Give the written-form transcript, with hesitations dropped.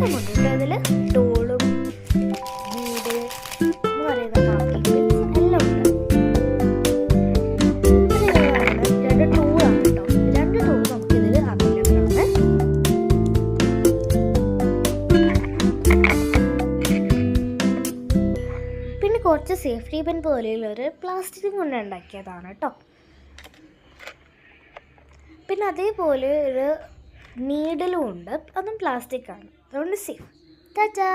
എല്ലാം ഉണ്ട് കേട്ടോ. അതിൽ ടൂളും നീഡ് എന്ന് പറയുന്ന മാർക്കിംഗ് പെൻസ് എല്ലാം ഉണ്ട്. രണ്ട് ടൂളാണ് കേട്ടോ. രണ്ട് ടൂൾ നമുക്കിതിൽ അവൈലബിൾ ആണ്. പിന്നെ കുറച്ച് സേഫ്റ്റി പെൻ പോലെയുള്ളൊരു പ്ലാസ്റ്റിക് കൊണ്ട് ഉണ്ടാക്കിയതാണ് കേട്ടോ. പിന്നെ അതേപോലെ ഒരു നീഡിലും ഉണ്ട്, അതും പ്ലാസ്റ്റിക് ആണ്, അതുകൊണ്ട് സേഫ്. ടാറ്റാ.